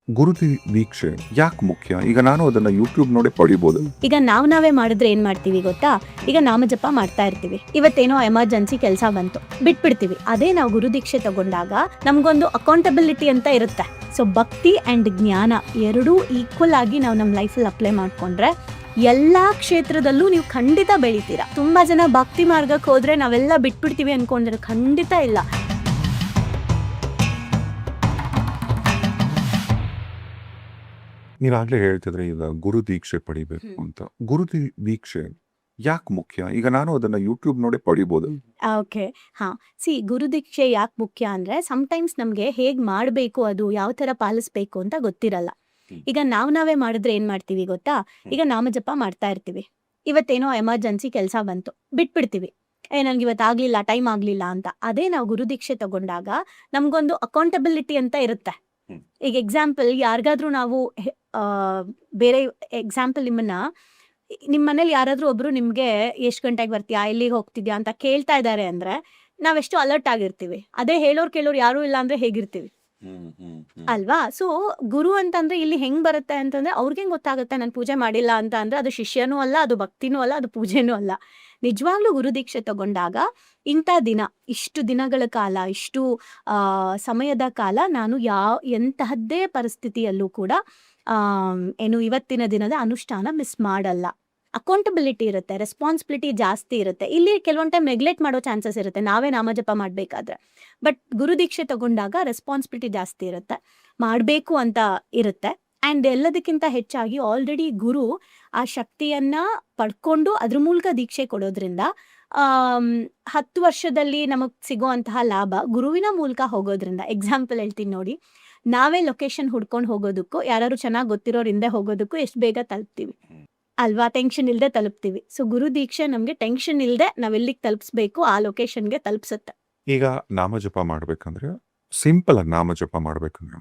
ಗುರುತಿ ದೀಕ್ಷೆ ಯಾಕೆ ಮುಖ್ಯ? ಈಗ ನಾನು ಅದನ್ನ ಯೂಟ್ಯೂಬ್ ನೋಡಿ ಪಡಿಬೋದು. ಈಗ ನಾವೇ ಮಾಡಿದ್ರೆ ಏನ್ ಮಾಡ್ತೀವಿ ಗೊತ್ತಾ? ಈಗ ನಾಮಜಪ ಮಾಡ್ತಾ ಇರ್ತೀವಿ, ಇವತ್ತೇನೋ ಎಮರ್ಜೆನ್ಸಿ ಕೆಲಸ ಬಂತು, ಬಿಟ್ಬಿಡ್ತೀವಿ. ಅದೇ ನಾವು ಗುರುದೀಕ್ಷೆ ತಗೊಂಡಾಗ ನಮ್ಗೊಂದು ಅಕೌಂಟಬಿಲಿಟಿ ಅಂತ ಇರುತ್ತೆ. ಸೊ ಭಕ್ತಿ ಅಂಡ್ ಜ್ಞಾನ ಎರಡೂ ಈಕ್ವಲ್ ಆಗಿ ನಾವು ನಮ್ಮ ಲೈಫಲ್ಲಿ ಅಪ್ಲೈ ಮಾಡ್ಕೊಂಡ್ರೆ ಎಲ್ಲಾ ಕ್ಷೇತ್ರದಲ್ಲೂ ನೀವು ಖಂಡಿತ ಬೆಳಿತೀರಾ. ತುಂಬಾ ಜನ ಭಕ್ತಿ ಮಾರ್ಗಕ್ಕೆ ಹೋದ್ರೆ ನಾವೆಲ್ಲ ಬಿಟ್ಬಿಡ್ತೀವಿ ಅನ್ಕೊಂಡ್ರೆ ಖಂಡಿತ ಇಲ್ಲ. ನೀವಾಗ್ಲೇ ಹೇಳ್ತಿದ್ರೆ ಈಗ ಗುರು ದೀಕ್ಷೆ ಪಡಿಬೇಕು ಅಂತ. ಗುರು ದೀಕ್ಷೆ ಯಾಕೆ ಮುಖ್ಯ? ಈಗ ನಾನು ಅದನ್ನ ಯೂಟ್ಯೂಬ್ ನೋಡಿ ಪಡಿಬೋದು. ಓಕೆ, ಹಾ. ಗುರುದೀಕ್ಷೆ ಯಾಕೆ ಮುಖ್ಯ ಅಂದ್ರೆ ಸಮ್ಟೈಮ್ಸ್ ನಮ್ಗೆ ಹೇಗ್ ಮಾಡ್ಬೇಕು, ಅದು ಯಾವ ತರ ಪಾಲಿಸ್ಬೇಕು ಅಂತ ಗೊತ್ತಿರಲ್ಲ. ಈಗ ನಾವೇ ಮಾಡಿದ್ರೆ ಏನ್ ಮಾಡ್ತೀವಿ ಗೊತ್ತಾ? ಈಗ ನಾಮಜಪ ಮಾಡ್ತಾ ಇರ್ತೀವಿ, ಇವತ್ತೇನೋ ಎಮರ್ಜೆನ್ಸಿ ಕೆಲಸ ಬಂತು, ಬಿಟ್ಬಿಡ್ತೀವಿ. ನನ್ಗೆ ಇವತ್ತು ಆಗ್ಲಿಲ್ಲ, ಟೈಮ್ ಆಗ್ಲಿಲ್ಲ ಅಂತ. ಅದೇ ನಾವು ಗುರುದೀಕ್ಷೆ ತಗೊಂಡಾಗ ನಮ್ಗೊಂದು ಅಕೌಂಟಬಿಲಿಟಿ ಅಂತ ಇರುತ್ತೆ. ಈಗ ಎಕ್ಸಾಂಪಲ್ ಯಾರಿಗಾದ್ರೂ ನಾವು ಬೇರೆ ಎಕ್ಸಾಂಪಲ್ ನಿಮ್ಮ ಮನೇಲಿ ಯಾರಾದ್ರೂ ಒಬ್ರು ನಿಮ್ಗೆ ಎಷ್ಟು ಗಂಟೆಗೆ ಬರ್ತೀಯಾ, ಎಲ್ಲಿಗೆ ಹೋಗ್ತಿದ್ಯಾ ಅಂತ ಕೇಳ್ತಾ ಇದ್ದಾರೆ ಅಂದ್ರೆ ನಾವೆಷ್ಟು ಅಲರ್ಟ್ ಆಗಿರ್ತೀವಿ. ಅದೇ ಕೇಳೋರು ಯಾರು ಇಲ್ಲ ಅಂದ್ರೆ ಹೇಗಿರ್ತೀವಿ ಅಲ್ವಾ? ಸೊ ಗುರು ಅಂತಂದ್ರೆ ಇಲ್ಲಿ ಹೆಂಗ್ ಬರುತ್ತೆ ಅಂತಂದ್ರೆ ಅವ್ರಿಗೆ ಹೆಂಗ್ ಗೊತ್ತಾಗುತ್ತೆ ನಾನು ಪೂಜೆ ಮಾಡಿಲ್ಲ ಅಂತ ಅಂದ್ರೆ ಅದು ಶಿಷ್ಯನೂ ಅಲ್ಲ, ಅದು ಭಕ್ತಿನೂ ಅಲ್ಲ, ಅದು ಪೂಜೆನೂ ಅಲ್ಲ. ನಿಜವಾಗ್ಲೂ ಗುರುದೀಕ್ಷೆ ತಗೊಂಡಾಗ ಇಂಥ ದಿನ, ಇಷ್ಟು ದಿನಗಳ ಕಾಲ, ಇಷ್ಟು ಸಮಯದ ಕಾಲ ನಾನು ಎಂತಹದ್ದೇ ಪರಿಸ್ಥಿತಿಯಲ್ಲೂ ಕೂಡ ಇವತ್ತಿನ ದಿನದ ಅನುಷ್ಠಾನ ಮಿಸ್ ಮಾಡಲ್ಲ. ಅಕೌಂಟಬಿಲಿಟಿ ಇರುತ್ತೆ, ರೆಸ್ಪಾನ್ಸಿಬಿಲಿಟಿ ಜಾಸ್ತಿ ಇರುತ್ತೆ. ಇಲ್ಲಿ ಕೆಲವೊಂದು ಟೈಮ್ ನೆಗ್ಲೆಕ್ಟ್ ಮಾಡೋ ಚಾನ್ಸಸ್ ಇರುತ್ತೆ ನಾವೇ ನಾಮಜಪ ಮಾಡಬೇಕಾದ್ರೆ. ಬಟ್ ಗುರುದೀಕ್ಷೆ ತಗೊಂಡಾಗ ರೆಸ್ಪಾನ್ಸಿಬಿಲಿಟಿ ಜಾಸ್ತಿ ಇರುತ್ತೆ, ಮಾಡಬೇಕು ಅಂತ ಇರುತ್ತೆ. ಆ್ಯಂಡ್ ಎಲ್ಲದಕ್ಕಿಂತ ಹೆಚ್ಚಾಗಿ ಆಲ್ರೆಡಿ ಗುರು ಆ ಶಕ್ತಿಯನ್ನ ಪಡ್ಕೊಂಡು ಅದ್ರ ಮೂಲಕ ದೀಕ್ಷೆ ಕೊಡೋದ್ರಿಂದ 10 ವರ್ಷದಲ್ಲಿ ನಮಗೆ ಸಿಗೋಂತಹ ಲಾಭ ಗುರುವಿನ ಮೂಲಕ ಹೋಗೋದ್ರಿಂದ. ಎಕ್ಸಾಂಪಲ್ ಹೇಳ್ತೀನಿ ನೋಡಿ, ನಾವೇ ಲೊಕೇಶನ್ ಹುಡ್ಕೊಂಡು ಹೋಗೋದಕ್ಕೂ ಯಾರು ಚೆನ್ನಾಗಿ ಗೊತ್ತಿರೋರು ಹಿಂದೆ ಹೋಗೋದಕ್ಕೂ ಎಷ್ಟು ಬೇಗ ತಲುಪ್ತೀವಿ ಅಲ್ವಾ? ಟೆನ್ಷನ್ ಇಲ್ಲದೆ ತಲುಪ್ತೀವಿ. ಸೊ ಗುರು ದೀಕ್ಷೆ ನಮ್ಗೆ ಟೆನ್ಷನ್ ಇಲ್ಲದೆ ನಾವೆಲ್ಲಿಗೆ ತಲುಪಿಸ್ಬೇಕು ಆ ಲೊಕೇಶನ್ಗೆ ತಲುಪಿಸುತ್ತೆ. ಈಗ ನಾಮಜಪ ಮಾಡ್ಬೇಕಂದ್ರೆ ಸಿಂಪಲ್ ಆಗಿ ನಾಮಜಪ ಮಾಡ್ಬೇಕಂದ್ರೆ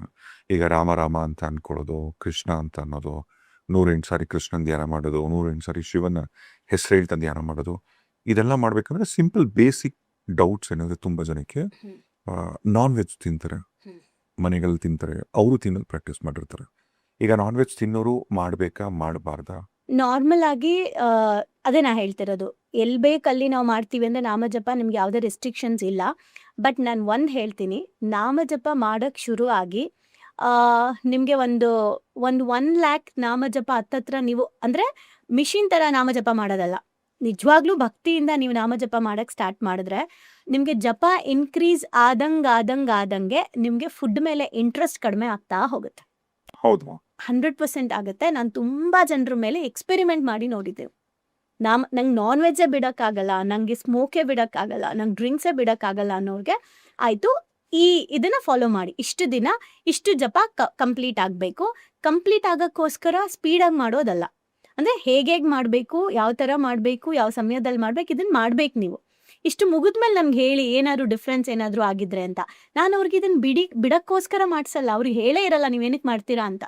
ಈಗ ರಾಮ ರಾಮ ಅಂತ ಅನ್ಕೊಳ್ಳೋದು, ಕೃಷ್ಣ ಅಂತ ಅನ್ನೋದು, 108 ಸಾರಿ ಕೃಷ್ಣನ್ ಧ್ಯಾನ ಮಾಡೋದು, 108 ಸಾರಿ ಶಿವನ ಹೆಸರು ಹೇಳ್ತಾ ಧ್ಯಾನ ಮಾಡೋದು, ಇದೆಲ್ಲ ಮಾಡ್ಬೇಕಂದ್ರೆ ಸಿಂಪಲ್ ಬೇಸಿಕ್ ಡೌಟ್ಸ್ ಏನಾದ್ರೆ ತುಂಬಾ ಜನಕ್ಕೆ ನಾನ್ ವೆಜ್ ತಿಂತಾರೆ, ಮನೆಗಳಲ್ಲಿ ತಿಂತಾರೆ, ಅವರು ತಿನ್ನೋದು ಪ್ರಾಕ್ಟೀಸ್ ಮಾಡಿರ್ತಾರೆ. ಈಗ ನಾನ್ ವೆಜ್ ತಿನ್ನೋರು ಮಾಡ್ಬೇಕಾ ಮಾಡಬಾರ್ದಾ? ನಾರ್ಮಲ್ ಆಗಿ ಅದೇ ನಾ ಹೇಳ್ತಿರೋದು, ಎಲ್ಲಿ ಬೇಕಲ್ಲಿ ನಾವು ಮಾಡ್ತೀವಿ ಅಂದ್ರೆ ನಾಮಜಪ ನಿಮ್ಗೆ ಯಾವುದೇ ರೆಸ್ಟ್ರಿಕ್ಷನ್ಸ್ ಇಲ್ಲ. ಬಟ್ ನಾನು ಒಂದು ಹೇಳ್ತೀನಿ, ನಾಮಜಪ ಮಾಡಕ್ ಶುರು ಆಗಿ ನಿಮಗೆ ಒಂದು 1 lakh ನಾಮಜಪ ಹತ್ತತ್ರ ನೀವು ಅಂದ್ರೆ ಮಿಷಿನ್ ತರ ನಾಮಜಪ ಮಾಡೋದಲ್ಲ, ನಿಜವಾಗ್ಲೂ ಭಕ್ತಿಯಿಂದ ನೀವು ನಾಮಜಪ ಮಾಡಕ್ ಸ್ಟಾರ್ಟ್ ಮಾಡಿದ್ರೆ ನಿಮ್ಗೆ ಜಪ ಇನ್ಕ್ರೀಸ್ ಆದಂಗೆ ನಿಮ್ಗೆ ಫುಡ್ ಮೇಲೆ ಇಂಟ್ರೆಸ್ಟ್ ಕಡಿಮೆ ಆಗ್ತಾ ಹೋಗುತ್ತೆ. ಹೌದು, 100% ಆಗುತ್ತೆ. ನಾನು ತುಂಬಾ ಜನರ ಮೇಲೆ ಎಕ್ಸ್ಪೆರಿಮೆಂಟ್ ಮಾಡಿ ನೋಡಿದ್ದೇವೆ. ನಂಗೆ ನಾನ್ ವೆಜ್ಜೇ ಬಿಡಕ್ಕಾಗಲ್ಲ, ನಂಗೆ ಸ್ಮೋಕೇ ಬಿಡಕ್ಕಾಗಲ್ಲ, ನಂಗೆ ಡ್ರಿಂಕ್ಸೇ ಬಿಡಕ್ಕಾಗಲ್ಲ ಅನ್ನೋರ್ಗೆ ಆಯ್ತು, ಇದನ್ನ ಫಾಲೋ ಮಾಡಿ, ಇಷ್ಟು ದಿನ ಇಷ್ಟು ಜಪ ಕಂಪ್ಲೀಟ್ ಆಗಬೇಕು. ಕಂಪ್ಲೀಟ್ ಆಗಕ್ಕೋಸ್ಕರ ಸ್ಪೀಡಾಗಿ ಮಾಡೋದಲ್ಲ, ಅಂದ್ರೆ ಹೇಗೆ ಮಾಡಬೇಕು, ಯಾವ ಥರ ಮಾಡಬೇಕು, ಯಾವ ಸಮಯದಲ್ಲಿ ಮಾಡ್ಬೇಕು, ಇದನ್ನ ಮಾಡ್ಬೇಕು ನೀವು. ಇಷ್ಟು ಮುಗಿದ್ಮೇಲೆ ನಮ್ಗೆ ಹೇಳಿ ಏನಾದ್ರು ಡಿಫ್ರೆನ್ಸ್ ಏನಾದ್ರು ಆಗಿದ್ರೆ ಅಂತ. ನಾನು ಅವ್ರಿಗೆ ಇದನ್ನ ಬಿಡಕ್ಕೋಸ್ಕರ ಮಾಡ್ಸಲ್ಲ, ಅವ್ರಿಗೆ ಹೇಳೇ ಇರಲ್ಲ ನೀವೇನಕ್ಕೆ ಮಾಡ್ತೀರಾ ಅಂತ.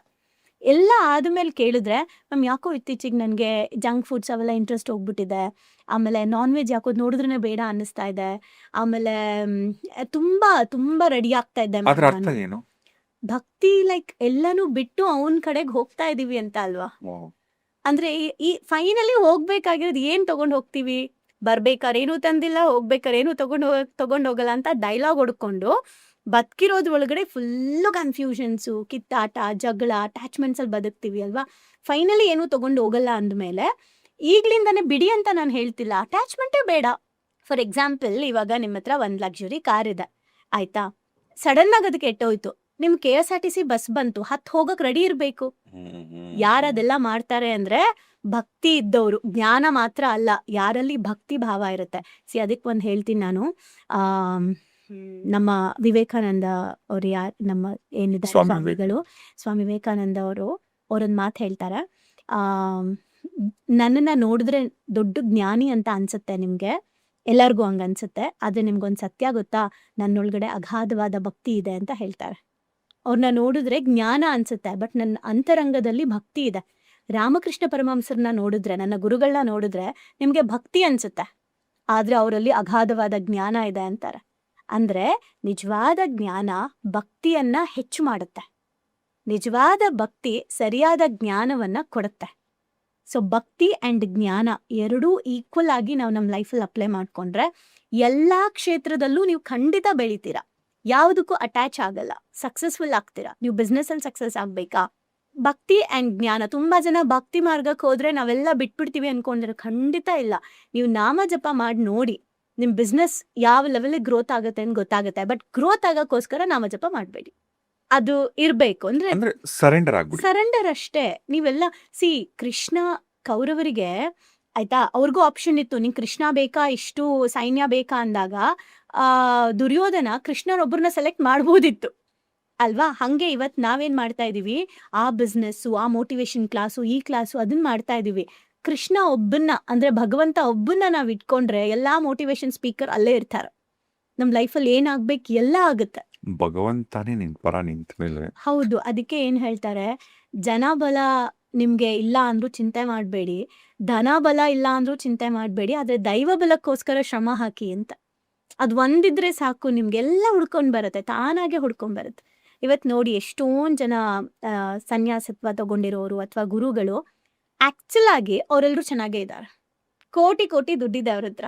ಎಲ್ಲ ಆದ್ಮೇಲೆ ಕೇಳಿದ್ರೆ ಮ್ಯಾಮ್ ಯಾಕೋ ಇತ್ತೀಚೆಗೆ ನನಗೆ ಜಂಕ್ ಫುಡ್ಸ್ ಅವೆಲ್ಲ ಇಂಟ್ರೆಸ್ಟ್ ಹೋಗ್ಬಿಟ್ಟಿದೆ, ಆಮೇಲೆ ನಾನ್ ವೆಜ್ ಯಾಕೋ ನೋಡಿದ್ರೆ ಬೇಡ ಅನ್ನಿಸ್ತಾ ಇದೆ, ಆಮೇಲೆ ತುಂಬಾ ತುಂಬಾ ರೆಡಿ ಆಗ್ತಾ ಇದ್ದೆ ma'am ಅದ್ರ ಅರ್ಥ ನಾನು. ಏನು? ಭಕ್ತಿ ಲೈಕ್ ಎಲ್ಲಾನು ಬಿಟ್ಟು ಅವನ ಕಡೆಗೆ ಹೋಗ್ತಾ ಇದೀವಿ ಅಂತ ಅಲ್ವಾ? ಅಂದ್ರೆ ಈ ಫೈನಲಿ ಹೋಗ್ಬೇಕಾಗಿರೋದು ಏನ್ ತಗೊಂಡ್ ಹೋಗ್ತೀವಿ? ಬರ್ಬೇಕಾದ್ರೆ ಏನೂ ತಂದಿಲ್ಲ, ಹೋಗ್ಬೇಕಾದ್ರೆ ಏನೂ ತಗೊಂಡ್ ಹೋಗಲ್ಲ ಅಂತ ಡೈಲಾಗ್ ಹೊಡ್ಕೊಂಡು ಬದುಕಿರೋದ್ರ ಒಳಗಡೆ ಫುಲ್ಲು ಕನ್ಫ್ಯೂಷನ್ಸು, ಕಿತ್ತಾಟ, ಜಗಳ, ಅಟ್ಯಾಚ್ಮೆಂಟ್ಸ್ ಅಲ್ಲಿ ಬದುಕ್ತೀವಿ ಅಲ್ವಾ? ಫೈನಲಿ ಏನೂ ತಗೊಂಡು ಹೋಗಲ್ಲ ಅಂದಮೇಲೆ ಈಗ್ಲಿಂದಾನೆ ಬಿಡಿ ಅಂತ ನಾನು ಹೇಳ್ತಿಲ್ಲ, ಅಟ್ಯಾಚ್ಮೆಂಟೇ ಬೇಡ. ಫಾರ್ ಎಕ್ಸಾಂಪಲ್, ಇವಾಗ ನಿಮ್ಮ ಹತ್ರ 1 ಲಕ್ಸುರಿ ಕಾರ್ ಇದೆ ಆಯ್ತಾ, ಸಡನ್ ಆಗಿ ಅದಕ್ಕೆ ಕೆಟ್ಟೋಯ್ತು, ನಿಮ್ KSRTC ಬಸ್ ಬಂತು, ಹತ್ತು ಹೋಗಕ್ ರೆಡಿ ಇರ್ಬೇಕು. ಯಾರದೆಲ್ಲ ಮಾಡ್ತಾರೆ ಅಂದ್ರೆ ಭಕ್ತಿ ಇದ್ದವರು, ಜ್ಞಾನ ಮಾತ್ರ ಅಲ್ಲ, ಯಾರಲ್ಲಿ ಭಕ್ತಿ ಭಾವ ಇರುತ್ತೆ. ಅದಕ್ಕೆ ಒಂದು ಹೇಳ್ತೀನಿ ನಾನು, ಆ ನಮ್ಮ ವಿವೇಕಾನಂದ ಅವರು, ನಮ್ಮ ಏನಿದ್ದಾರೆ ಸ್ವಾಮಿ ಸ್ವಾಮಿಗಳು, ಸ್ವಾಮಿ ವಿವೇಕಾನಂದ ಅವರು ಅವರೊಂದು ಮಾತು ಹೇಳ್ತಾರೆ, ಆ ನನ್ನನ್ನ ನೋಡಿದ್ರೆ ದೊಡ್ಡ ಜ್ಞಾನಿ ಅಂತ ಅನ್ಸುತ್ತೆ ನಿಮ್ಗೆ, ಎಲ್ಲರಿಗೂ ಹಂಗ ಅನ್ಸುತ್ತೆ, ಆದ್ರೆ ನಿಮ್ಗೊಂದು ಸತ್ಯ ಗೊತ್ತಾ, ನನ್ನೊಳಗಡೆ ಅಗಾಧವಾದ ಭಕ್ತಿ ಇದೆ ಅಂತ ಹೇಳ್ತಾರೆ. ಅವ್ರನ್ನ ನೋಡಿದ್ರೆ ಜ್ಞಾನ ಅನ್ಸುತ್ತೆ, ಬಟ್ ನನ್ನ ಅಂತರಂಗದಲ್ಲಿ ಭಕ್ತಿ ಇದೆ. ರಾಮಕೃಷ್ಣ ಪರಮಹಂಸರನ್ನ ನೋಡಿದ್ರೆ, ನನ್ನ ಗುರುಗಳನ್ನ ನೋಡಿದ್ರೆ ನಿಮ್ಗೆ ಭಕ್ತಿ ಅನ್ಸುತ್ತೆ, ಆದ್ರೆ ಅವರಲ್ಲಿ ಅಗಾಧವಾದ ಜ್ಞಾನ ಇದೆ ಅಂತಾರೆ. ಅಂದ್ರೆ ನಿಜವಾದ ಜ್ಞಾನ ಭಕ್ತಿಯನ್ನ ಹೆಚ್ಚು ಮಾಡುತ್ತೆ. ನಿಜವಾದ ಭಕ್ತಿ ಸರಿಯಾದ ಜ್ಞಾನವನ್ನ ಕೊಡುತ್ತೆ. ಸೊ ಭಕ್ತಿ ಅಂಡ್ ಜ್ಞಾನ ಎರಡೂ ಈಕ್ವಲ್ ಆಗಿ ನಾವು ನಮ್ಮ ಲೈಫಲ್ಲಿ ಅಪ್ಲೈ ಮಾಡ್ಕೊಂಡ್ರೆ ಎಲ್ಲಾ ಕ್ಷೇತ್ರದಲ್ಲೂ ನೀವು ಖಂಡಿತ ಬೆಳಿತೀರಾ, ಯಾವುದಕ್ಕೂ ಅಟ್ಯಾಚ್ ಆಗಲ್ಲ, ಸಕ್ಸಸ್ಫುಲ್ ಆಗ್ತೀರಾ. ನೀವು ಬಿಸ್ನೆಸ್ ಅಲ್ಲಿ ಸಕ್ಸಸ್ ಆಗ್ಬೇಕಾ, ಭಕ್ತಿ ಅಂಡ್ ಜ್ಞಾನ. ತುಂಬಾ ಜನ ಭಕ್ತಿ ಮಾರ್ಗಕ್ಕೆ ಹೋದ್ರೆ ನಾವೆಲ್ಲ ಬಿಟ್ಬಿಡ್ತೀವಿ ಅನ್ಕೊಂಡ್ರೆ ಖಂಡಿತ ಇಲ್ಲ. ನೀವು ನಾಮ ಜಪ ಮಾಡಿ ನೋಡಿ, ನಿಮ್ ಬಿಸ್ನೆಸ್ ಯಾವ ಲೆವೆಲ್ ಗ್ರೋತ್ ಆಗುತ್ತೆ ಅಂತ ಗೊತ್ತಾಗುತ್ತೆ. ಬಟ್ ಗ್ರೋತ್ ಆಗಕ್ಕೋಸ್ಕರ ನಾಮ ಜಪ ಮಾಡಬೇಡಿ, ಅದು ಇರ್ಬೇಕು ಅಂದ್ರೆ ಅಂದ್ರೆ ಸರೆಂಡರ್ ಆಗ್ಬಿಡಿ. ಸರೆಂಡರ್ ಅಷ್ಟೇ. ನೀವೆಲ್ಲ ಕೃಷ್ಣ ಕೌರವರಿಗೆ ಆಯ್ತಾ, ಅವ್ರಿಗೂ ಆಪ್ಷನ್ ಇತ್ತು, ನಿಂಗೆ ಕೃಷ್ಣ ಬೇಕಾ ಇಷ್ಟು ಸೈನ್ಯ ಬೇಕಾ ಅಂದಾಗ ದುರ್ಯೋಧನ ಕೃಷ್ಣನೊಬ್ಬರನ್ನ ಸೆಲೆಕ್ಟ್ ಮಾಡ್ಬೋದಿತ್ತು ಅಲ್ವಾ. ಹಂಗೆ ಇವತ್ ನಾವೇನ್ ಮಾಡ್ತಾ ಇದೀವಿ, ಆ ಬಿಸ್ನೆಸ್ಸು, ಆ ಮೋಟಿವೇಶನ್ ಕ್ಲಾಸು, ಈ ಕ್ಲಾಸು ಅದನ್ನ ಮಾಡ್ತಾ ಇದೀವಿ. ಕೃಷ್ಣ ಒಬ್ಬನ್ನ ಅಂದ್ರೆ ಭಗವಂತ ಒಬ್ಬನ್ನ ನಾವ್ ಇಟ್ಕೊಂಡ್ರೆ ಎಲ್ಲಾ ಮೋಟಿವೇಶನ್ ಸ್ಪೀಕರ್ ಅಲ್ಲೇ ಇರ್ತಾರೆ. ನಮ್ ಲೈಫಲ್ಲಿ ಏನಾಗ್ಬೇಕು ಎಲ್ಲ ಆಗುತ್ತೆ. ಭಗವಂತಾನೇ ನಿನ್ ಪರ ನಿಂತ ಮೇಲೆ ಹೌದು. ಅದಕ್ಕೆ ಏನ್ ಹೇಳ್ತಾರೆ, ಜನ ಬಲ ನಿಮ್ಗೆ ಇಲ್ಲ ಅಂದ್ರೂ ಚಿಂತೆ ಮಾಡಬೇಡಿ, ಧನ ಬಲ ಇಲ್ಲ ಅಂದ್ರೂ ಚಿಂತೆ ಮಾಡಬೇಡಿ, ಆದ್ರೆ ದೈವ ಬಲಕ್ಕೋಸ್ಕರ ಶ್ರಮ ಹಾಕಿ ಅಂತ. ಅದು ಒಂದಿದ್ರೆ ಸಾಕು, ನಿಮ್ಗೆಲ್ಲ ಹುಡ್ಕೊಂಡ್ ಬರುತ್ತೆ, ತಾನಾಗೆ ಹುಡ್ಕೊಂಡ್ ಬರುತ್ತೆ. ಇವತ್ ನೋಡಿ ಎಷ್ಟೊಂದ್ ಜನ ಸನ್ಯಾಸತ್ವ ತಗೊಂಡಿರೋರು ಅಥವಾ ಗುರುಗಳು ಆಕ್ಚುಲ್ ಆಗಿ ಅವರೆಲ್ಲರೂ ಚೆನ್ನಾಗೇ ಇದ್ದಾರೆ, ಕೋಟಿ ಕೋಟಿ ದುಡ್ಡಿದೆ ಅವ್ರ ಹತ್ರ,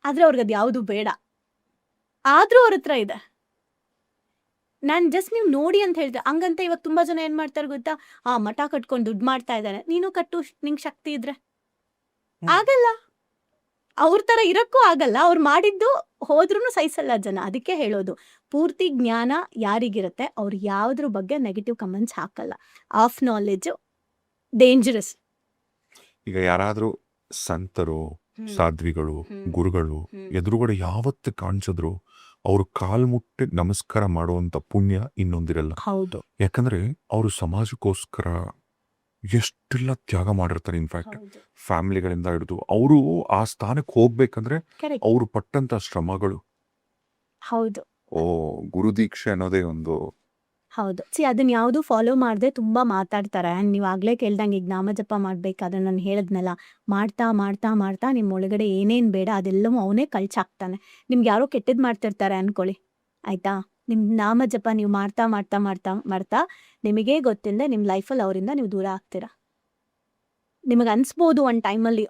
ಆದ್ರೆ ಅವ್ರಿಗೆ ಅದು ಯಾವುದು ಬೇಡ, ಆದ್ರೂ ಅವ್ರ ಹತ್ರ ಇದೆ. ನಾನ್ ಜಸ್ಟ್ ನೀವು ನೋಡಿ ಅಂತ ಹೇಳ್ದೆ. ಹಂಗಂತ ಇವಾಗ ತುಂಬಾ ಜನ ಏನ್ ಮಾಡ್ತಾರೆ ಗೊತ್ತಾ, ಮಠ ಕಟ್ಕೊಂಡು ದುಡ್ಡು ಮಾಡ್ತಾ ಇದ್ದಾನೆ, ನೀನು ಕಟ್ಟು, ನಿಂಗ್ ಶಕ್ತಿ ಇದ್ರೆ. ಆಗಲ್ಲ, ಅವ್ರ ತರ ಇರಕ್ಕೂ ಆಗಲ್ಲ, ಅವ್ರು ಮಾಡಿದ್ದು ಹೋದ್ರೂ ಸಹಿಸಲ್ಲ ಜನ. ಅದಕ್ಕೆ ಹೇಳೋದು, ಪೂರ್ತಿ ಜ್ಞಾನ ಯಾರಿಗಿರುತ್ತೆ ಅವ್ರು ಯಾವ್ದ್ರ ಬಗ್ಗೆ ನೆಗೆಟಿವ್ ಕಮೆಂಟ್ಸ್ ಹಾಕಲ್ಲ. Of knowledge dangerous. ಈಗ ಯಾರಾದ್ರೂ ಸಂತರು, ಸಾಧ್ವಿಗಳು, ಗುರುಗಳು ಎದುರುಗಡೆ ಯಾವತ್ತು ಕಾಣಿಸಿದ್ರು ಅವ್ರು ಕಾಲ್ ಮುಟ್ಟಿ ನಮಸ್ಕಾರ ಮಾಡುವಂತ ಪುಣ್ಯ ಇನ್ನೊಂದಿರಲ್ಲ. ಹೌದು, ಯಾಕಂದ್ರೆ ಅವರು ಸಮಾಜಕ್ಕೋಸ್ಕರ ಎಷ್ಟೆಲ್ಲ ತ್ಯಾಗ ಮಾಡಿರ್ತಾರೆ. ಇನ್ಫ್ಯಾಕ್ಟ್ ಫ್ಯಾಮಿಲಿಗಳಿಂದ ಹಿಡಿದು ಅವರು ಆ ಸ್ಥಾನಕ್ಕೆ ಹೋಗ್ಬೇಕಂದ್ರೆ ಕರೆಕ್ಟ್. ಅವ್ರು ಪಟ್ಟಂತ ಶ್ರಮಗಳು. ಹೌದು ಗುರು ದೀಕ್ಷೆ ಅನ್ನೋದೇ ಒಂದು. ಹೌದು. ಅದನ್ನ ಯಾವುದು ಫಾಲೋ ಮಾಡದೆ ತುಂಬಾ ಮಾತಾಡ್ತಾರೆ. ಅಂಡ್ ನೀವು ಆಗ್ಲೇ ಕೇಳ್ದಂಗೆ ಈಗ ನಾಮ ಜಪ ಮಾಡ್ಬೇಕಾದ್ರೆ ನಾನು ಹೇಳದ್ನಲ್ಲ, ಮಾಡ್ತಾ ಮಾಡ್ತಾ ಮಾಡ್ತಾ ನಿಮ್ ಒಳಗಡೆ ಏನೇನ್ ಬೇಡ ಅದೆಲ್ಲವೂ ಅವನೇ ಕಳ್ಚಾಕ್ತಾನೆ. ನಿಮ್ಗೆ ಯಾರೋ ಕೆಟ್ಟದ್ ಮಾಡ್ತಿರ್ತಾರೆ ಅನ್ಕೊಳ್ಳಿ, ಆಯ್ತಾ, ನಿಮ್ ನಾಮ ಜಪ ನೀವು ಮಾಡ್ತಾ ಮಾಡ್ತಾ ಮಾಡ್ತಾ ಮಾಡ್ತಾ ನಿಮಗೇ ಗೊತ್ತಿಲ್ಲದೆ ನಿಮ್ ಲೈಫಲ್ಲಿ ಅವರಿಂದ ನೀವು ದೂರ ಆಗ್ತೀರಾ. ನಿಮಗೆ ಅನ್ಸ್ಬೋದು ಒಂದ್ ಟೈಮಲ್ಲಿ,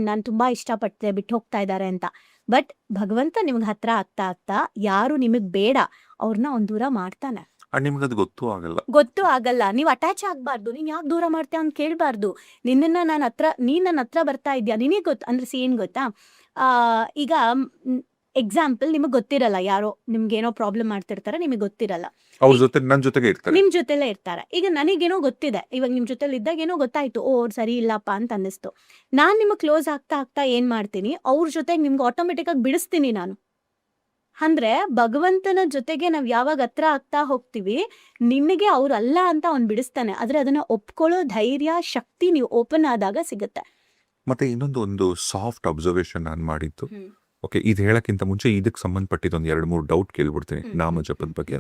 ನಾನು ತುಂಬಾ ಇಷ್ಟಪಟ್ಟೆ ಬಿಟ್ಟು ಹೋಗ್ತಾ ಇದ್ದಾರೆ ಅಂತ. ಬಟ್ ಭಗವಂತ ನಿಮ್ಗೆ ಹತ್ರ ಆಗ್ತಾ ಆಗ್ತಾ ಯಾರು ನಿಮಗ್ ಬೇಡ ಅವ್ರನ್ನ ಒಂದ್ ದೂರ ಮಾಡ್ತಾನೆ. ನಿಮ್ಗದು ಗೊತ್ತೂ ಆಗಲ್ಲ. ಗೊತ್ತೂ ಆಗಲ್ಲ. ನೀವು ಅಟ್ಯಾಚ್ ಆಗ್ಬಾರ್ದು, ನೀನ್ ಯಾಕೆ ದೂರ ಮಾಡ್ತೀಯ ಅಂತ ಕೇಳ್ಬಾರ್ದು. ನಿನ್ನ ನಾನು ಹತ್ರ, ನೀನ್ ನನ್ನ ಹತ್ರ ಬರ್ತಾ ಇದ್ಯಾ, ನಿನಗೆ ಗೊತ್ತು ಅಂದ್ರೆ ಏನ್ ಗೊತ್ತಾ, ಈಗ ಎಕ್ಸಾಂಪಲ್ ನಿಮಗ್ ಗೊತ್ತಿರಲ್ಲ, ಯಾರೋ ನಿಮ್ಗೆ ಏನೋ ಪ್ರಾಬ್ಲಮ್ ಮಾಡ್ತಿರ್ತಾರೆ, ನಿಮಗೆ ಗೊತ್ತಿರಲ್ಲ, ಅವ್ರ ಜೊತೆ ನನ್ ಜೊತೆಗೆ ಇರ್ತಾರೆ, ನಿಮ್ ಜೊತೆಲೇ ಇರ್ತಾರೆ. ಈಗ ನನಗೇನೋ ಗೊತ್ತಿದೆ, ಇವಾಗ ನಿಮ್ ಜೊತೆಲಿ ಇದ್ದಾಗ ಏನೋ ಗೊತ್ತಾಯ್ತು, ಅವ್ರು ಸರಿ ಇಲ್ಲಪ್ಪ ಅಂತ ಅನ್ನಿಸ್ತು. ನಾನ್ ನಿಮಗ್ ಕ್ಲೋಸ್ ಆಗ್ತಾ ಆಗ್ತಾ ಏನ್ ಮಾಡ್ತೀನಿ, ಅವ್ರ ಜೊತೆಗೆ ನಿಮ್ಗೆ ಆಟೋಮೆಟಿಕ್ ಆಗಿ ಬಿಡಿಸ್ತೀನಿ ನಾನು. ಅಂದ್ರೆ ಭಗವಂತನ ಜೊತೆಗೆ ನಾವ್ ಯಾವಾಗ ಹತ್ರ ಆಗ್ತಾ ಹೋಗ್ತೀವಿ, ನಿನಗೆ ಅವ್ರು ಅಲ್ಲ ಅಂತ ಅವ್ನ್ ಬಿಡಿಸ್ತಾನೆ. ಆದ್ರೆ ಅದನ್ನ ಒಪ್ಕೊಳ್ಳೋ ಧೈರ್ಯ, ಶಕ್ತಿ ನೀವು ಓಪನ್ ಆದಾಗ ಸಿಗುತ್ತೆ. ಮತ್ತೆ ಇನ್ನೊಂದು ಸಾಫ್ಟ್ ಅಬ್ಸರ್ವೇಷನ್ ನಾನು ಮಾಡಿದ್ದು, ಓಕೆ, ಇದು ಹೇಳಕ್ಕಿಂತ ಮುಂಚೆ ಇದಕ್ಕೆ ಸಂಬಂಧಪಟ್ಟಿದ್ದು ಒಂದು 2-3 ಡೌಟ್ ಕೇಳ್ಬಿಡ್ತೀನಿ ನಾಮ ಜಪದ ಬಗ್ಗೆ.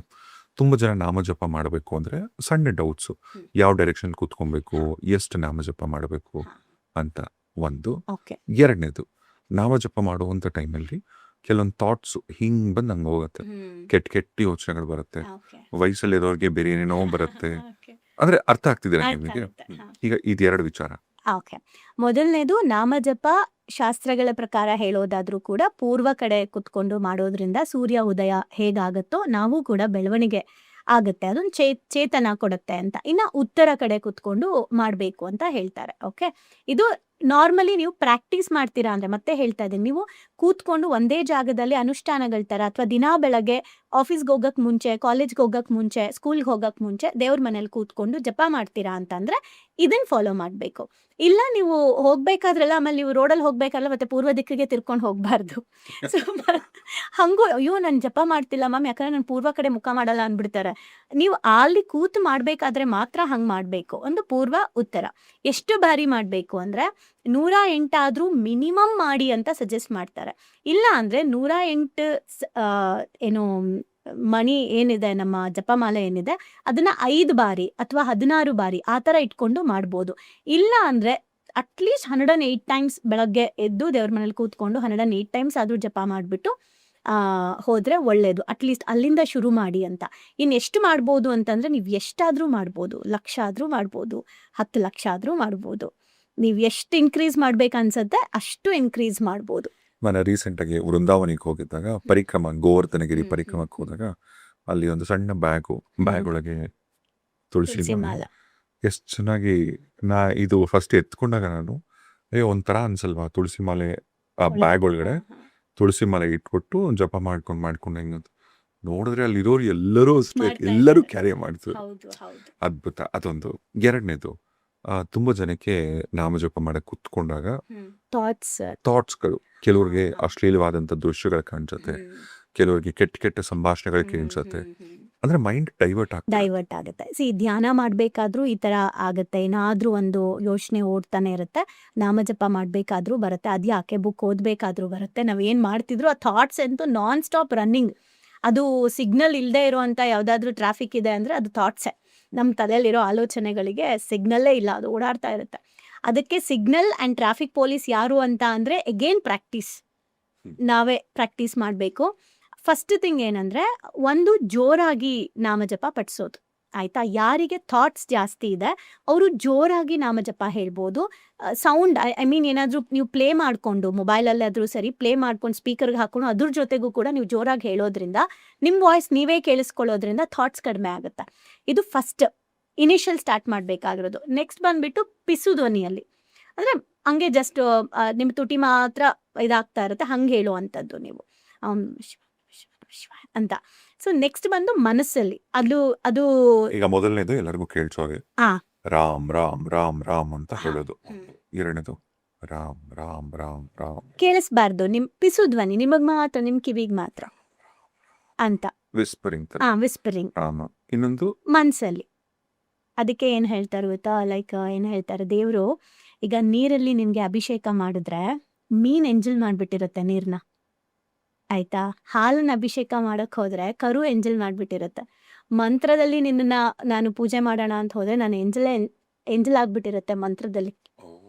ತುಂಬಾ ಜನ ನಾಮ ಜಪ ಮಾಡಬೇಕು ಅಂದ್ರೆ ಸಣ್ಣ ಡೌಟ್ಸು, ಯಾವ ಡೈರೆಕ್ಷನ್ ಕೂತ್ಕೊಬೇಕು, ಎಷ್ಟು ನಾಮ ಜಪ ಮಾಡಬೇಕು ಅಂತ ಒಂದು. ಎರಡನೇದು, ನಾಮ ಜಪ ಮಾಡುವಂತ ಟೈಮಲ್ಲಿ ಕೆಲವೊಂದು ಥಾಟ್ಸ್ ಹಿಂಗ್ ಬಂದ್ ಹಂಗ ಹೋಗುತ್ತೆ, ಕೆಟ್ಟ ಯೋಚನೆಗಳು ಬರುತ್ತೆ, ವಯಸ್ಸಲ್ಲಿರೋರ್ಗೆ ಬೇರೆ ಏನೇನೋ ಬರುತ್ತೆ. ಅಂದ್ರೆ ಅರ್ಥ ಆಗ್ತಿದ್ದೀರಾ ನಿಮಗೆ? ಈಗ ಇದೆರಡು ವಿಚಾರ. ಓಕೆ, ಮೊದಲನೇದು ನಾಮ ಜಪ ಶಾಸ್ತ್ರಗಳ ಪ್ರಕಾರ ಹೇಳೋದಾದ್ರೂ ಕೂಡ ಪೂರ್ವ ಕಡೆ ಕುತ್ಕೊಂಡು ಮಾಡೋದ್ರಿಂದ ಸೂರ್ಯ ಉದಯ ಹೇಗಾಗತ್ತೋ ನಾವು ಕೂಡ ಬೆಳವಣಿಗೆ ಆಗುತ್ತೆ, ಅದೊಂದು ಚೇತನ ಕೊಡುತ್ತೆ ಅಂತ. ಇನ್ನ ಉತ್ತರ ಕಡೆ ಕುತ್ಕೊಂಡು ಮಾಡ್ಬೇಕು ಅಂತ ಹೇಳ್ತಾರೆ. ಓಕೆ, ಇದು ನಾರ್ಮಲಿ ನೀವು ಪ್ರಾಕ್ಟೀಸ್ ಮಾಡ್ತೀರಾ ಅಂದ್ರೆ, ಮತ್ತೆ ಹೇಳ್ತಾ ಇದ್ದೀನಿ, ನೀವು ಕೂತ್ಕೊಂಡು ಒಂದೇ ಜಾಗದಲ್ಲಿ ಅನುಷ್ಠಾನಗಳ ತರ ಅಥವಾ ದಿನಾ ಬೆಳಗ್ಗೆ ಆಫೀಸ್ಗೆ ಹೋಗಕ್ ಮುಂಚೆ, ಕಾಲೇಜ್ಗೆ ಹೋಗಕ್ ಮುಂಚೆ, ಸ್ಕೂಲ್ಗೆ ಹೋಗಕ್ ಮುಂಚೆ ದೇವ್ರ ಮನೇಲಿ ಕೂತ್ಕೊಂಡು ಜಪ ಮಾಡ್ತೀರಾ ಅಂತಂದ್ರೆ ಇದನ್ನ ಫಾಲೋ ಮಾಡ್ಬೇಕು. ಇಲ್ಲ ನೀವು ಹೋಗ್ಬೇಕಾದ್ರಲ್ಲ, ಆಮೇಲೆ ನೀವು ರೋಡಲ್ಲಿ ಹೋಗ್ಬೇಕಲ್ಲ, ಮತ್ತೆ ಪೂರ್ವ ದಿಕ್ಕಿಗೆ ತಿರ್ಕೊಂಡು ಹೋಗ್ಬಾರ್ದು. ಸೊ ಹಂಗೂ ಅಯ್ಯೋ ನಾನು ಜಪ ಮಾಡ್ತಿಲ್ಲ ಮ್ಯಾಮ್ ಯಾಕಂದ್ರೆ ನಾನು ಪೂರ್ವ ಕಡೆ ಮುಖ ಮಾಡಲ್ಲ ಅನ್ಬಿಡ್ತಾರೆ. ನೀವು ಅಲ್ಲಿ ಕೂತು ಮಾಡ್ಬೇಕಾದ್ರೆ ಮಾತ್ರ ಹಂಗ್ ಮಾಡ್ಬೇಕು. ಒಂದು ಪೂರ್ವ ಉತ್ತರ. ಎಷ್ಟು ಬಾರಿ ಮಾಡ್ಬೇಕು ಅಂದ್ರೆ 108 ಆದ್ರೂ ಮಿನಿಮಮ್ ಮಾಡಿ ಅಂತ ಸಜೆಸ್ಟ್ ಮಾಡ್ತಾರೆ. ಇಲ್ಲ ಅಂದ್ರೆ 108 ಏನು ಮಣಿ ಏನಿದೆ, ನಮ್ಮ ಜಪಮಾಲೆ ಏನಿದೆ ಅದನ್ನ 5 ಬಾರಿ ಅಥವಾ 16 ಬಾರಿ ಆ ತರ ಇಟ್ಕೊಂಡು ಮಾಡ್ಬೋದು. ಇಲ್ಲ ಅಂದ್ರೆ ಅಟ್ಲೀಸ್ಟ್ 108 ಟೈಮ್ಸ್ ಬೆಳಗ್ಗೆ ಎದ್ದು ದೇವ್ರ ಮನೇಲಿ ಕೂತ್ಕೊಂಡು 108 ಟೈಮ್ಸ್ ಆದ್ರೂ ಜಪ ಮಾಡ್ಬಿಟ್ಟು ಹೋದರೆ ಒಳ್ಳೆಯದು. ಅಟ್ಲೀಸ್ಟ್ ಅಲ್ಲಿಂದ ಶುರು ಮಾಡಿ ಅಂತ. ಇನ್ನು ಎಷ್ಟು ಮಾಡ್ಬೋದು ಅಂತಂದರೆ, ನೀವು ಎಷ್ಟಾದರೂ ಮಾಡ್ಬೋದು. ಲಕ್ಷ ಆದರೂ ಮಾಡ್ಬೋದು, 10 ಲಕ್ಷ ಆದರೂ ಮಾಡ್ಬೋದು. ನೀವು ಎಷ್ಟು ಇನ್ಕ್ರೀಸ್ ಮಾಡ್ಬೇಕು ಅನ್ಸುತ್ತೆ ಅಷ್ಟು ಇನ್ಕ್ರೀಸ್ ಮಾಡ್ಬೋದು. ನಾನು ರೀಸೆಂಟಾಗಿ ವೃಂದಾವನಿಗೆ ಹೋಗಿದ್ದಾಗ ಗೋವರ್ಧನಗಿರಿ ಪರಿಕ್ರಮಕ್ಕೆ ಹೋದಾಗ ಅಲ್ಲಿ ಒಂದು ಸಣ್ಣ ಬ್ಯಾಗ್ ಒಳಗೆ ತುಳಸಿ ತುಳಸಿ ಮಾಲೆ. ಮಾಲೆ. ಎಷ್ಟು ಚೆನ್ನಾಗಿ ಇದು ಫಸ್ಟ್ ಎತ್ಕೊಂಡಾಗ ನಾನು ಅಯ್ಯೋ ಒಂಥರ ಅನ್ಸಲ್ವಾ ತುಳಸಿ ಮಾಲೆ ಆ ಬ್ಯಾಗ್ ಒಳಗಡೆ ತುಳಸಿ ಮಾಲೆ ಇಟ್ಬಿಟ್ಟು ಜಪ ಮಾಡ್ಕೊಂಡು ಹೆಂಗಂತ ನೋಡಿದ್ರೆ ಅಲ್ಲಿರೋರು ಎಲ್ಲರೂ ಅಷ್ಟೇ, ಮಾಡ್ತಾ ಎಲ್ಲರೂ ಇದ್ದಾರೆ. ಕ್ಯಾರಿ ಮಾಡ್ತಾರೆ. ಹೌದು ಹೌದು. ಅದ್ಭುತ. ಅದೊಂದು. ಎರಡನೇದು, ತುಂಬಾ ಜನಕ್ಕೆ ನಾಮಜಪ ಮಾಡಕ್ ಕುತ್ಕೊಂಡಾಗ ಥಾಟ್ಸ್. ಥಾಟ್ಸ್ಗಳು, ಕೆಲವ್ರಿಗೆ ಅಶ್ಲೀಲವಾದಂಥ ದೃಶ್ಯಗಳು ಕಾಣಿಸುತ್ತೆ, ಕೆಲವರಿಗೆ ಕೆಟ್ಟ ಕೆಟ್ಟ ಸಂಭಾಷಣೆಗಳು ಕೇಳಿಸುತ್ತೆ. ಅಂದ್ರೆ ಮೈಂಡ್ ಡೈವರ್ಟ್ ಆಗ್ತದೆ. ಡೈವರ್ಟ್ ಆಗುತ್ತೆ. ಧ್ಯಾನ ಮಾಡಬೇಕಾದ್ರೂ ಈ ಥರ ಆಗುತ್ತೆ. ಏನಾದರೂ ಒಂದು ಯೋಚನೆ ಓಡ್ತಾನೆ ಇರುತ್ತೆ. ನಾಮಜಪ ಮಾಡಬೇಕಾದ್ರೂ ಬರುತ್ತೆ. ಅದು ಯಾಕೆ ಬುಕ್ ಓದಬೇಕಾದ್ರೂ ಬರುತ್ತೆ. ನಾವೇನು ಮಾಡ್ತಿದ್ರು ಆ ಥಾಟ್ಸ್ ಅಂತೂ ನಾನ್ ಸ್ಟಾಪ್ ರನ್ನಿಂಗ್. ಅದು ಸಿಗ್ನಲ್ ಇಲ್ಲದೆ ಇರೋವಂಥ ಯಾವುದಾದ್ರೂ ಟ್ರಾಫಿಕ್ ಇದೆ ಅಂದರೆ ಅದು ಥಾಟ್ಸೇ. ನಮ್ಮ ತಲೆಯಲ್ಲಿರೋ ಆಲೋಚನೆಗಳಿಗೆ ಸಿಗ್ನಲ್ಲೇ ಇಲ್ಲ, ಅದು ಓಡಾಡ್ತಾ ಇರುತ್ತೆ. ಅದಕ್ಕೆ ಸಿಗ್ನಲ್ ಆ್ಯಂಡ್ ಟ್ರಾಫಿಕ್ ಪೊಲೀಸ್ ಯಾರು ಅಂತ ಅಂದರೆ ಎಗೇನ್ ಪ್ರಾಕ್ಟೀಸ್. ನಾವೇ ಪ್ರಾಕ್ಟೀಸ್ ಮಾಡಬೇಕು. ಫಸ್ಟ್ ಥಿಂಗ್ ಏನಂದರೆ, ಒಂದು ಜೋರಾಗಿ ನಾಮಜಪ ಪಠಿಸೋದು. ಆಯಿತಾ? ಯಾರಿಗೆ ಥಾಟ್ಸ್ ಜಾಸ್ತಿ ಇದೆ ಅವರು ಜೋರಾಗಿ ನಾಮಜಪ ಹೇಳ್ಬೋದು. ಸೌಂಡ್ ಐ ಮೀನ್ ಏನಾದರೂ ನೀವು ಪ್ಲೇ ಮಾಡಿಕೊಂಡು ಮೊಬೈಲಲ್ಲಾದರೂ ಸರಿ ಪ್ಲೇ ಮಾಡ್ಕೊಂಡು ಸ್ಪೀಕರ್ಗೆ ಹಾಕೊಂಡು ಅದ್ರ ಜೊತೆಗೂ ಕೂಡ ನೀವು ಜೋರಾಗಿ ಹೇಳೋದ್ರಿಂದ ನಿಮ್ಮ ವಾಯ್ಸ್ ನೀವೇ ಕೇಳಿಸ್ಕೊಳ್ಳೋದ್ರಿಂದ ಥಾಟ್ಸ್ ಕಡಿಮೆ ಆಗುತ್ತೆ. ಇದು ಫಸ್ಟ್ ಇನಿಷಿಯಲ್ ಸ್ಟಾರ್ಟ್ ಮಾಡಬೇಕಾಗಿರೋದು. ನೆಕ್ಸ್ಟ್ ಬಂದುಬಿಟ್ಟು ಪಿಸು ಧ್ವನಿಯಲ್ಲಿ, ಅಂದರೆ ಹಂಗೆ ಜಸ್ಟ್ ನಿಮ್ಮ ತುಟಿ ಮಾತ್ರ ಇದಾಗ್ತಾ ಇರುತ್ತೆ, ಹಂಗೆ ಹೇಳುವಂಥದ್ದು ನೀವು ಶಿವ ಶಿವ ಶಿವ ಅಂತ. ಸೊ ನೆಕ್ಸ್ಟ್ ಬಂದು ಮನಸ್ಸಲ್ಲಿ ಅದು ಈಗ ಮೊದಲನೇದು ಎಲ್ಲರಿಗೂ ಕೇಳಿಸೋ ಹಾಗೆ ಆ. ರಾಮ್ ರಾಮ್ ರಾಮ್ ರಾಮ್ ಅಂತ ಹೇಳೋದು. ಎರಡನೇದು ರಾಮ್ ರಾಮ್ ರಾಮ್ ರಾಮ್ ಕೇಳಿಸ್ಬಾರ್ದು, ನಿಮ್ಮ ಪಿಸು ಧ್ವನಿ ನಿಮಗೆ ಮಾತ್ರ, ನಿಮ್ಮ ಕಿವಿಗೆ ಮಾತ್ರ ಅಂತ. ವಿಸ್ಪರಿಂಗ್ ತರ ವಿಸ್ಪರಿಂಗ್ ರಾಮ. ಇನ್ನೊಂದು ಮನಸ್ಸಲ್ಲಿ. ಅದಕ್ಕೆ ಏನು ಹೇಳ್ತಾರೆ ಗೊತ್ತಾ, ಲೈಕ್ ಏನು ಹೇಳ್ತಾರೆ ದೇವರು, ಈಗ ನೀರಲ್ಲಿ ನಿನಗೆ ಅಭಿಷೇಕ ಮಾಡಿದ್ರೆ ಮೀನು ಎಂಜಲ್ ಮಾಡಿಬಿಟ್ಟಿರುತ್ತೆ ನೀರನ್ನ, ಆಯಿತಾ? ಹಾಲನ್ನ ಅಭಿಷೇಕ ಮಾಡೋಕ್ಕೆ ಹೋದರೆ ಕರು ಎಂಜಲ್ ಮಾಡಿಬಿಟ್ಟಿರುತ್ತೆ. ಮಂತ್ರದಲ್ಲಿ ನಿನ್ನನ್ನು ನಾನು ಪೂಜೆ ಮಾಡೋಣ ಅಂತ ಹೋದರೆ ನಾನು ಎಂಜಲ್ ಆಗಿಬಿಟ್ಟಿರುತ್ತೆ ಮಂತ್ರದಲ್ಲಿ.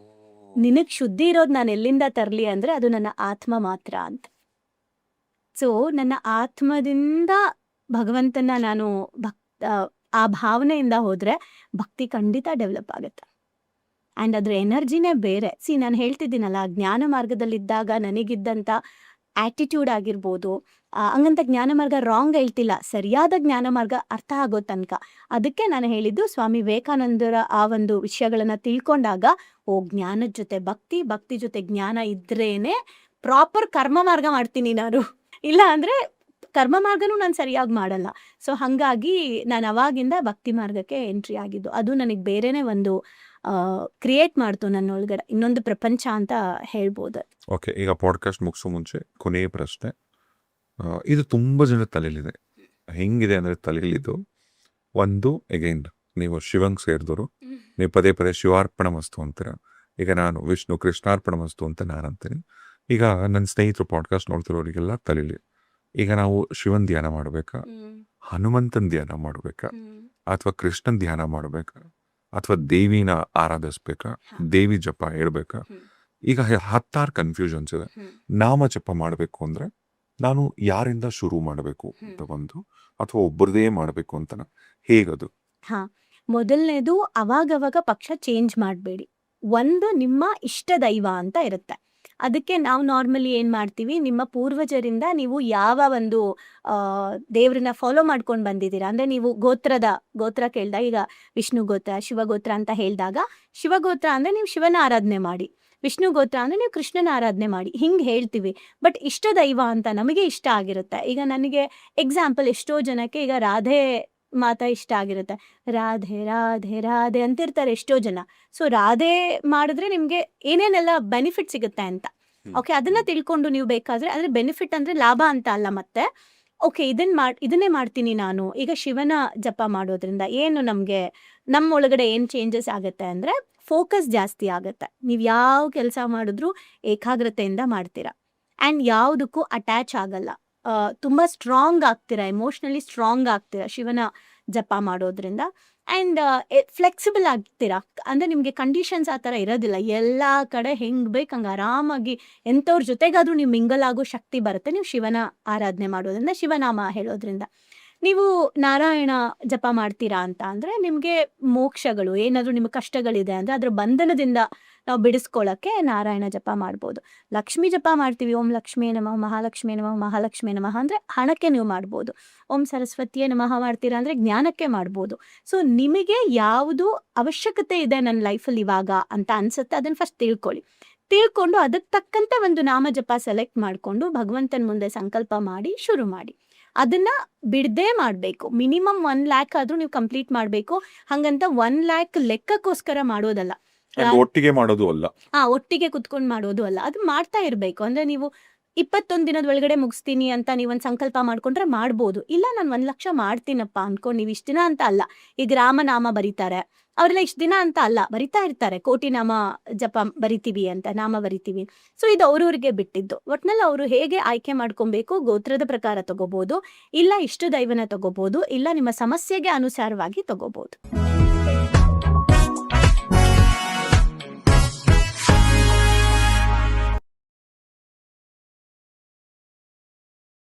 ನಿನಗೆ ಶುದ್ಧಿ ಇರೋದು ನಾನು ಎಲ್ಲಿಂದ ತರಲಿ ಅಂದರೆ ಅದು ನನ್ನ ಆತ್ಮ ಮಾತ್ರ ಅಂತ. ಸೊ ನನ್ನ ಆತ್ಮದಿಂದ ಭಗವಂತನ ನಾನು ಆ ಭಾವನೆಯಿಂದ ಹೋದರೆ ಭಕ್ತಿ ಖಂಡಿತ ಡೆವಲಪ್ ಆಗುತ್ತೆ. ಆ್ಯಂಡ್ ಅದ್ರ ಎನರ್ಜಿನೇ ಬೇರೆ. ನಾನು ಹೇಳ್ತಿದ್ದೀನಲ್ಲ, ಜ್ಞಾನ ಮಾರ್ಗದಲ್ಲಿದ್ದಾಗ ನನಗಿದ್ದಂಥ ಆ್ಯಟಿಟ್ಯೂಡ್ ಆಗಿರ್ಬೋದು, ಹಂಗಂತ ಜ್ಞಾನ ಮಾರ್ಗ ರಾಂಗ್ ಹೇಳ್ತಿಲ್ಲ, ಸರಿಯಾದ ಜ್ಞಾನ ಮಾರ್ಗ ಅರ್ಥ ಆಗೋ ತನಕ. ಅದಕ್ಕೆ ನಾನು ಹೇಳಿದ್ದು ಸ್ವಾಮಿ ವಿವೇಕಾನಂದರ ಆ ಒಂದು ವಿಷಯಗಳನ್ನು ತಿಳ್ಕೊಂಡಾಗ, ಜ್ಞಾನದ ಜೊತೆ ಭಕ್ತಿ, ಭಕ್ತಿ ಜೊತೆ ಜ್ಞಾನ ಇದ್ರೇನೆ ಪ್ರಾಪರ್ ಕರ್ಮ ಮಾರ್ಗ ಮಾಡ್ತೀನಿ ನಾನು. ಇಲ್ಲ ಅಂದರೆ ಕರ್ಮ ಮಾರ್ಗನೂ ನಾನು ಸರಿಯಾಗಿ ಮಾಡಲ್ಲ. ಸೊ ಹಾಗಾಗಿ ನಾನು ಅವಾಗಿಂದ ಭಕ್ತಿ ಮಾರ್ಗಕ್ಕೆ ಎಂಟ್ರಿ ಆಗಿದ್ದು. ಅದು ನನಗೆ ಬೇರೆನೇ ಒಂದು ಕ್ರಿಯೇಟ್ ಮಾಡ್ತು ನನ್ನ ಒಳಗಡೆ, ಇನ್ನೊಂದು ಪ್ರಪಂಚ ಅಂತ ಹೇಳ್ಬೋದು. ಓಕೆ, ಈಗ ಪಾಡ್ಕಾಸ್ಟ್ ಮುಗಿಸೋ ಮುಂಚೆ ಕೊನೆಯ ಪ್ರಶ್ನೆ. ಇದು ತುಂಬ ಜನ ತಲೆಯಲ್ಲಿದೆ. ಹೆಂಗಿದೆ ಅಂದರೆ ತಲೆಯಲ್ಲಿದ್ದು ಒಂದು, ಎಗೈನ್ ನೀವು ಶಿವಂಗೆ ಸೇರಿದವರು, ನೀವು ಪದೇ ಪದೇ ಶಿವಾರ್ಪಣ ಮಸ್ತು ಅಂತೀರ. ಈಗ ನಾನು ವಿಷ್ಣು ಕೃಷ್ಣಾರ್ಪಣ ಮಸ್ತು ಅಂತ ನಾನು ಅಂತೀನಿ. ಈಗ ನನ್ನ ಸ್ನೇಹಿತರು ಪಾಡ್ಕಾಸ್ಟ್ ನೋಡ್ತಿರೋರಿಗೆಲ್ಲ ತಲೆಯಲ್ಲಿ, ಈಗ ನಾವು ಶಿವನ್ ಧ್ಯಾನ ಮಾಡಬೇಕಾ, ಹನುಮಂತನ ಧ್ಯಾನ ಮಾಡಬೇಕಾ, ಅಥವಾ ಕೃಷ್ಣನ್ ಧ್ಯಾನ ಮಾಡಬೇಕಾ, ಅಥವಾ ದೇವಿನ ಆರಾಧಿಸ್ಬೇಕಾ, ದೇವಿ ಜಪ ಹೇಳ್ಬೇಕಾ? ಈಗ 10 ಕನ್ಫ್ಯೂಷನ್ಸ್ ಇದೆ. ನಾಮ ಜಪ ಮಾಡಬೇಕು ಅಂದರೆ ನಾನು ಯಾರಿಂದ ಶುರು ಮಾಡಬೇಕು ಅಂತ ಒಂದು, ಅಥವಾ ಒಬ್ಬರದೇ ಮಾಡಬೇಕು ಅಂತ ಹೇಗದು? ಮೊದಲನೇದು, ಅವಾಗವಾಗ ಪಕ್ಷ ಚೇಂಜ್ ಮಾಡಬೇಡಿ. ಒಂದು ನಿಮ್ಮ ಇಷ್ಟ ದೈವ ಅಂತ ಇರುತ್ತೆ. ಅದಕ್ಕೆ ನಾವು ನಾರ್ಮಲಿ ಏನು ಮಾಡ್ತೀವಿ, ನಿಮ್ಮ ಪೂರ್ವಜರಿಂದ ನೀವು ಯಾವ ಒಂದು ದೇವ್ರನ್ನ ಫಾಲೋ ಮಾಡ್ಕೊಂಡು ಬಂದಿದ್ದೀರಾ ಅಂದರೆ, ನೀವು ಗೋತ್ರ ಕೇಳಿದಾಗ, ಈಗ ವಿಷ್ಣು ಗೋತ್ರ, ಶಿವಗೋತ್ರ ಅಂತ ಹೇಳಿದಾಗ, ಶಿವಗೋತ್ರ ಅಂದರೆ ನೀವು ಶಿವನ ಆರಾಧನೆ ಮಾಡಿ, ವಿಷ್ಣು ಗೋತ್ರ ಅಂದರೆ ನೀವು ಕೃಷ್ಣನ ಆರಾಧನೆ ಮಾಡಿ, ಹಿಂಗೆ ಹೇಳ್ತೀವಿ. ಬಟ್ ಇಷ್ಟ ದೈವ ಅಂತ ನಮಗೆ ಇಷ್ಟ ಆಗಿರುತ್ತೆ. ಈಗ ನನಗೆ ಎಕ್ಸಾಂಪಲ್, ಎಷ್ಟೋ ಜನಕ್ಕೆ ಈಗ ರಾಧೆ ಮಾತಾ ಇಷ್ಟ ಆಗಿರುತ್ತೆ, ರಾಧೆ ರಾಧೆ ರಾಧೆ ಅಂತಿರ್ತಾರೆ ಎಷ್ಟೋ ಜನ. ಸೊ ರಾಧೆ ಮಾಡಿದ್ರೆ ನಿಮಗೆ ಏನೇನೆಲ್ಲ ಬೆನಿಫಿಟ್ ಸಿಗುತ್ತೆ ಅಂತ. ಓಕೆ, ಅದನ್ನ ತಿಳ್ಕೊಂಡು ನೀವು ಬೇಕಾದರೆ, ಅಂದರೆ ಬೆನಿಫಿಟ್ ಅಂದರೆ ಲಾಭ ಅಂತ ಅಲ್ಲ. ಮತ್ತೆ ಓಕೆ, ಇದನ್ನೇ ಮಾಡ್ತೀನಿ ನಾನು. ಈಗ ಶಿವನ ಜಪ ಮಾಡೋದ್ರಿಂದ ಏನು ನಮಗೆ ನಮ್ಮೊಳಗಡೆ ಏನು ಚೇಂಜಸ್ ಆಗುತ್ತೆ ಅಂದರೆ, ಫೋಕಸ್ ಜಾಸ್ತಿ ಆಗುತ್ತೆ. ನೀವು ಯಾವ ಕೆಲಸ ಮಾಡಿದ್ರೂ ಏಕಾಗ್ರತೆಯಿಂದ ಮಾಡ್ತೀರಾ, ಆ್ಯಂಡ್ ಯಾವುದಕ್ಕೂ ಅಟ್ಯಾಚ್ ಆಗಲ್ಲ. ತುಂಬ ಸ್ಟ್ರಾಂಗ್ ಆಗ್ತೀರಾ, ಎಮೋಷ್ನಲಿ ಸ್ಟ್ರಾಂಗ್ ಆಗ್ತೀರಾ ಶಿವನ ಜಪ ಮಾಡೋದ್ರಿಂದ. ಆ್ಯಂಡ್ ಫ್ಲೆಕ್ಸಿಬಲ್ ಆಗ್ತೀರಾ, ಅಂದರೆ ನಿಮಗೆ ಕಂಡೀಷನ್ಸ್ ಆ ಥರ ಇರೋದಿಲ್ಲ. ಎಲ್ಲ ಕಡೆ ಹೆಂಗೆ ಬೇಕು ಹಂಗೆ ಆರಾಮಾಗಿ ಎಂಥವ್ರ ಜೊತೆಗಾದರೂ ನೀವು ಮಿಂಗಲ್ ಆಗೋ ಶಕ್ತಿ ಬರುತ್ತೆ ನೀವು ಶಿವನ ಆರಾಧನೆ ಮಾಡೋದ್ರಿಂದ, ಶಿವನಾಮ ಹೇಳೋದ್ರಿಂದ. ನೀವು ನಾರಾಯಣ ಜಪ ಮಾಡ್ತೀರಾ ಅಂತ ಅಂದರೆ ನಿಮಗೆ ಮೋಕ್ಷಗಳು ಏನಾದರೂ ನಿಮಗೆ ಕಷ್ಟಗಳಿದೆ ಅಂದರೆ ಅದರ ಬಂಧನದಿಂದ ನಾವು ಬಿಡಿಸ್ಕೊಳ್ಳೋಕ್ಕೆ ನಾರಾಯಣ ಜಪ ಮಾಡ್ಬೋದು. ಲಕ್ಷ್ಮೀ ಜಪ ಮಾಡ್ತೀವಿ, ಓಂ ಲಕ್ಷ್ಮೀ ನಮಃ, ಮಹಾಲಕ್ಷ್ಮೀ ನಮಃ, ಮಹಾಲಕ್ಷ್ಮೀ ನಮಃ ಅಂದರೆ ಹಣಕ್ಕೆ ನೀವು ಮಾಡ್ಬೋದು. ಓಂ ಸರಸ್ವತಿಯೇ ನಮಃ ಮಾಡ್ತೀರಾ ಅಂದರೆ ಜ್ಞಾನಕ್ಕೆ ಮಾಡ್ಬೋದು. ಸೊ ನಿಮಗೆ ಯಾವುದು ಅವಶ್ಯಕತೆ ಇದೆ ನನ್ನ ಲೈಫಲ್ಲಿ ಇವಾಗ ಅಂತ ಅನ್ಸುತ್ತೆ ಅದನ್ನು ಫಸ್ಟ್ ತಿಳ್ಕೊಂಡು ಅದಕ್ಕೆ ತಕ್ಕಂತೆ ಒಂದು ನಾಮ ಜಪ ಸೆಲೆಕ್ಟ್ ಮಾಡಿಕೊಂಡು ಭಗವಂತನ ಮುಂದೆ ಸಂಕಲ್ಪ ಮಾಡಿ ಶುರು ಮಾಡಿ. ಅದನ್ನ ಬಿಡದೇ ಮಾಡಬೇಕು. ಮಿನಿಮಮ್ 1 lakh ಆದರೂ ನೀವು ಕಂಪ್ಲೀಟ್ ಮಾಡಬೇಕು. ಹಾಗಂತ 1 lakh ಲೆಕ್ಕಕ್ಕೋಸ್ಕರ ಮಾಡೋದಲ್ಲ, And ಒಟ್ಟಿಗೆ ಮಾಡೋದು ಅಲ್ಲ. ಒಟ್ಟಿಗೆ ಕುತ್ಕೊಂಡು ಮಾಡೋದು ಅಲ್ಲ. ಅದು ಮಾಡ್ತಾ ಇರಬೇಕು. ಅಂದರೆ ನೀವು 21 ದಿನದ ಒಳಗಡೆ ಮುಗಿಸ್ತೀನಿ ಅಂತ ನೀವೊಂದು ಸಂಕಲ್ಪ ಮಾಡ್ಕೊಂಡ್ರೆ ಮಾಡ್ಬೋದು. ಇಲ್ಲ ನಾನು 1 ಲಕ್ಷ ಮಾಡ್ತೀನಪ್ಪ ಅಂದ್ಕೊಂಡು ನೀವು ಇಷ್ಟು ದಿನ ಅಂತ ಅಲ್ಲ. ಈಗ ರಾಮನಾಮ ಬರೀತಾರೆ, ಅವರೆಲ್ಲ ಇಷ್ಟು ದಿನ ಅಂತ ಅಲ್ಲ, ಬರಿತಾ ಇರ್ತಾರೆ. ಕೋಟಿ ನಾಮ ಜಪ ಬರಿತೀವಿ ಅಂತ, ನಾಮ ಬರಿತೀವಿ. ಸೊ ಇದು ಅವ್ರವ್ರಿಗೆ ಬಿಟ್ಟಿದ್ದು. ಒಟ್ನಲ್ಲಿ ಅವರು ಹೇಗೆ ಆಯ್ಕೆ ಮಾಡ್ಕೊಬೇಕು, ಗೋತ್ರದ ಪ್ರಕಾರ ತಗೋಬೋದು, ಇಲ್ಲ ಇಷ್ಟು ದೈವನ ತಗೋಬೋದು, ಇಲ್ಲ ನಿಮ್ಮ ಸಮಸ್ಯೆಗೆ ಅನುಸಾರವಾಗಿ ತಗೋಬೋದು.